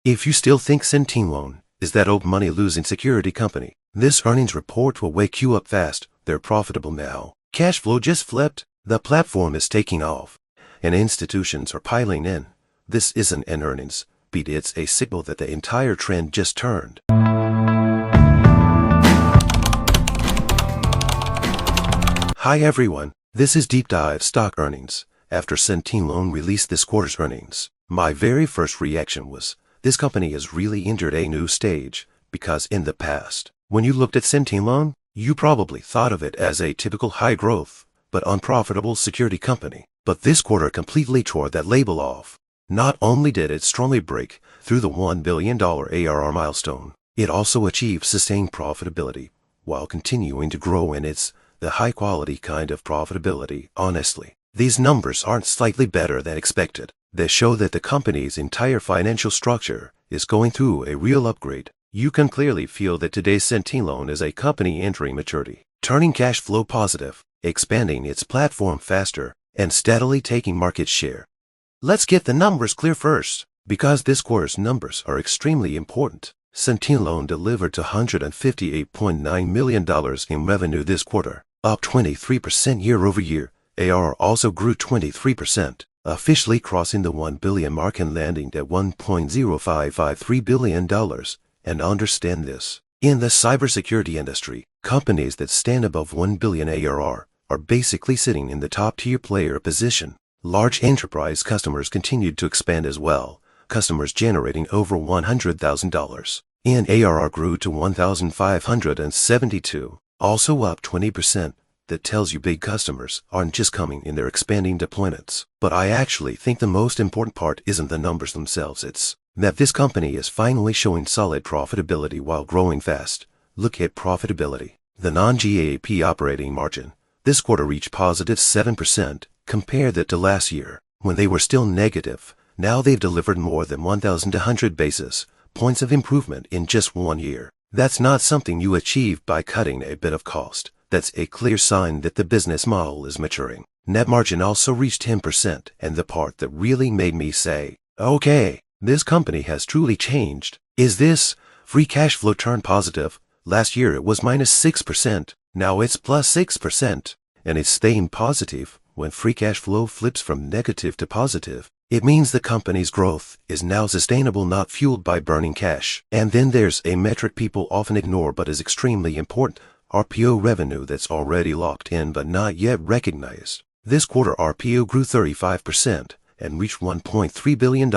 If you still think SentinelOne is that old money-losing security company, this earnings report will wake you up fast. They're profitable now. Cash flow just flipped. The platform is taking off, and institutions are piling in. This isn't an earnings beat, it's a signal that the entire trend just turned. Hi everyone, this is Deep Dive Stock Earnings. After SentinelOne released this quarter's earnings, my very first reaction was, this company has really entered a new stage, because in the past, when you looked at SentinelOne, you probably thought of it as a typical high-growth, but unprofitable security company. But this quarter completely tore that label off. Not only did it strongly break through the $1 billion ARR milestone, it also achieved sustained profitability, while continuing to grow, and it's the high-quality kind of profitability, honestly. These numbers aren't slightly better than expected. They show that the company's entire financial structure is going through a real upgrade. You can clearly feel that today's SentinelOne is a company entering maturity, turning cash flow positive, expanding its platform faster, and steadily taking market share. Let's get the numbers clear first, because this quarter's numbers are extremely important. SentinelOne delivered $158.9 million in revenue this quarter, up 23% year over year. ARR also grew 23%, officially crossing the $1 billion mark and landing at $1.0553 billion. And understand this, in the cybersecurity industry, companies that stand above $1 billion ARR are basically sitting in the top-tier player position. Large enterprise customers continued to expand as well, customers generating over $100,000. And ARR grew to 1,572, also up 20%. That tells you big customers aren't just coming in, they're expanding deployments. But I actually think the most important part isn't the numbers themselves, it's that this company is finally showing solid profitability while growing fast. Look at profitability. The non-GAAP operating margin this quarter reached positive 7%. Compare that to last year, when they were still negative. Now they've delivered more than 1,100 basis points of improvement in just 1 year. That's not something you achieve by cutting a bit of cost. That's a clear sign that the business model is maturing. Net margin also reached 10%, and the part that really made me say, okay, this company has truly changed, is this: free cash flow turned positive. Last year it was minus 6%, now it's plus 6%, and it's staying positive. When free cash flow flips from negative to positive, it means the company's growth is now sustainable, not fueled by burning cash. And then there's a metric people often ignore but is extremely important: RPO revenue that's already locked in but not yet recognized. This quarter RPO grew 35% and reached $1.3 billion.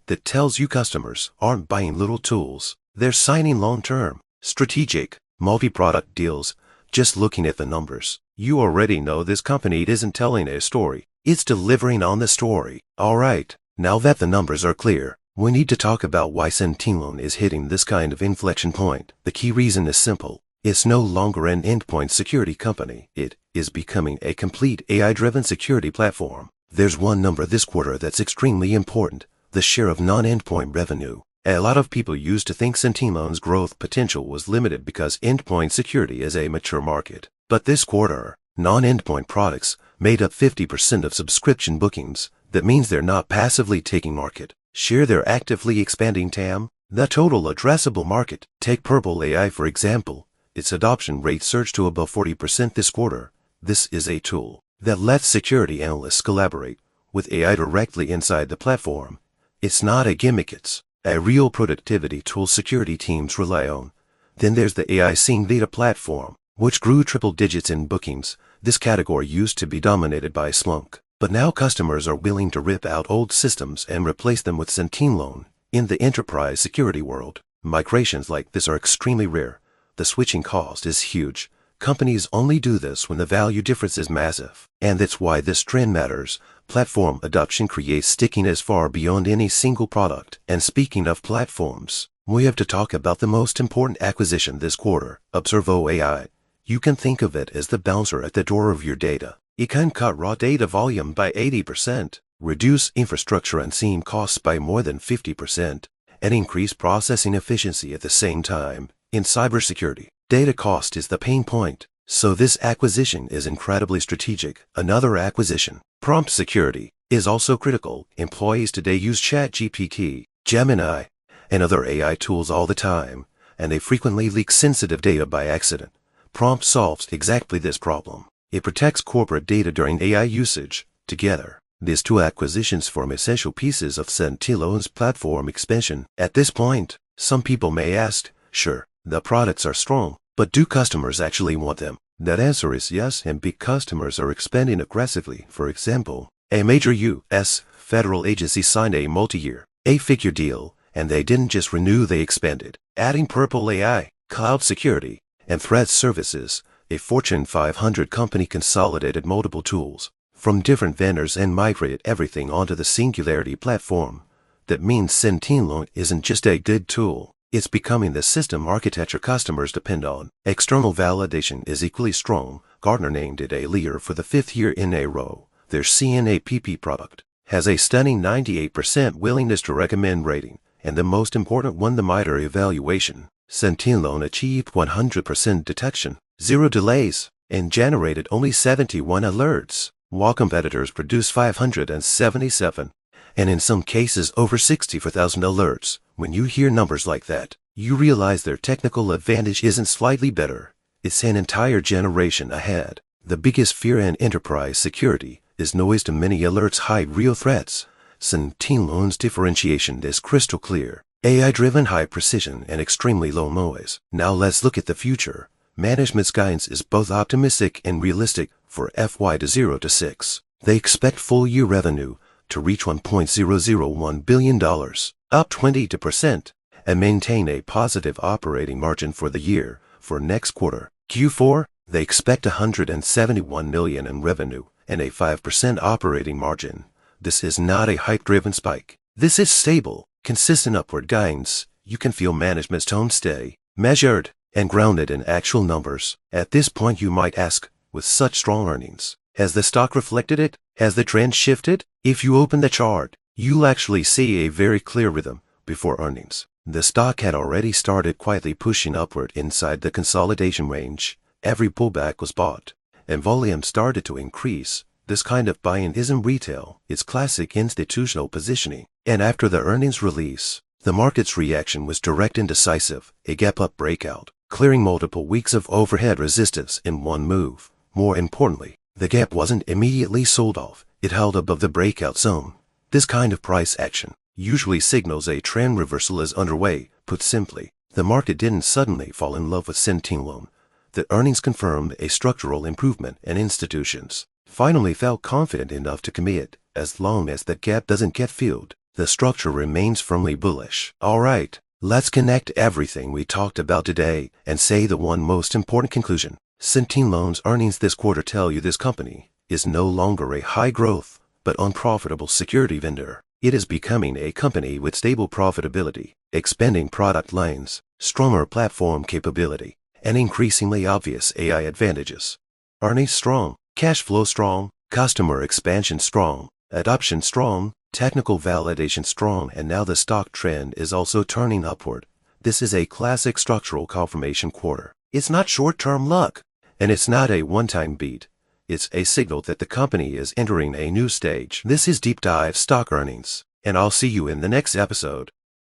That tells you customers aren't buying little tools. They're signing long-term, strategic, multi-product deals. Just looking at the numbers, you already know this company isn't telling a story. It's delivering on the story. Alright, now that the numbers are clear, we need to talk about why SentinelOne is hitting this kind of inflection point. The key reason is simple. It's no longer an endpoint security company. It is becoming a complete AI-driven security platform. There's one number this quarter that's extremely important: the share of non-endpoint revenue. A lot of people used to think SentinelOne's growth potential was limited because endpoint security is a mature market. But this quarter, non-endpoint products made up 50% of subscription bookings. That means they're not passively taking market share, they're actively expanding TAM, the total addressable market. Take Purple AI for example. Its adoption rate surged to above 40% this quarter. This is a tool that lets security analysts collaborate with AI directly inside the platform. It's not a gimmick, it's a real productivity tool security teams rely on. Then there's the AI Scene Data platform, which grew triple digits in bookings. This category used to be dominated by Splunk, but now customers are willing to rip out old systems and replace them with SentinelOne. In the enterprise security world, migrations like this are extremely rare. The switching cost is huge. Companies only do this when the value difference is massive. And that's why this trend matters. Platform adoption creates stickiness far beyond any single product. And speaking of platforms, we have to talk about the most important acquisition this quarter, Observo AI. You can think of it as the bouncer at the door of your data. It can cut raw data volume by 80%, reduce infrastructure and SIEM costs by more than 50%, and increase processing efficiency at the same time. In cybersecurity, data cost is the pain point, so this acquisition is incredibly strategic. Another acquisition, Prompt Security, is also critical. Employees today use ChatGPT, Gemini, and other AI tools all the time, and they frequently leak sensitive data by accident. Prompt solves exactly this problem. It protects corporate data during AI usage. Together, these two acquisitions form essential pieces of SentinelOne's platform expansion. At this point, some people may ask, sure, the products are strong, but do customers actually want them? That answer is yes, and big customers are expanding aggressively. For example, a major U.S. federal agency signed a multi-year, eight-figure deal, and they didn't just renew, they expanded, adding Purple AI, cloud security, and threat services. A Fortune 500 company consolidated multiple tools from different vendors and migrated everything onto the Singularity platform. That means SentinelOne isn't just a good tool. It's becoming the system architecture customers depend on. External validation is equally strong. Gartner named it a leader for the 5th year in a row. Their CNAPP product has a stunning 98% willingness to recommend rating, and the most important one, the MITRE evaluation. SentinelOne achieved 100% detection, 0 delays, and generated only 71 alerts, while competitors produced 577, and in some cases over 64,000 alerts. When you hear numbers like that, you realize their technical advantage isn't slightly better, it's an entire generation ahead. The biggest fear in enterprise security is noise. To many alerts hide real threats. SentinelOne's differentiation is crystal clear. AI-driven high precision and extremely low noise. Now let's look at the future. Management's guidance is both optimistic and realistic for FY 0-6. They expect full-year revenue to reach $1.001 billion, up 22%, and maintain a positive operating margin for the year. For next quarter, Q4, they expect $171 million in revenue and a 5% operating margin. This is not a hype-driven spike. This is stable, consistent upward guidance. You can feel management's tone stay measured and grounded in actual numbers. At this point you might ask, with such strong earnings, has the stock reflected it? Has the trend shifted? If you open the chart, you'll actually see a very clear rhythm. Before earnings, the stock had already started quietly pushing upward inside the consolidation range. Every pullback was bought, and volume started to increase. This kind of buying isn't retail, it's classic institutional positioning. And after the earnings release, the market's reaction was direct and decisive, a gap-up breakout, clearing multiple weeks of overhead resistance in one move. More importantly, the gap wasn't immediately sold off, it held above the breakout zone. This kind of price action usually signals a trend reversal is underway. Put simply, the market didn't suddenly fall in love with SentinelOne. The earnings confirmed a structural improvement, and institutions finally felt confident enough to commit. As long as that gap doesn't get filled, the structure remains firmly bullish. Alright, let's connect everything we talked about today and say the one most important conclusion. SentinelOne's earnings this quarter tell you this company is no longer a high-growth but unprofitable security vendor. It is becoming a company with stable profitability, expanding product lines, stronger platform capability, and increasingly obvious AI advantages. Earnings strong, cash flow strong, customer expansion strong, adoption strong, technical validation strong, and now the stock trend is also turning upward. This is a classic structural confirmation quarter. It's not short-term luck, and it's not a one-time beat. It's a signal that the company is entering a new stage. This is Deep Dive Stock Earnings, and I'll see you in the next episode.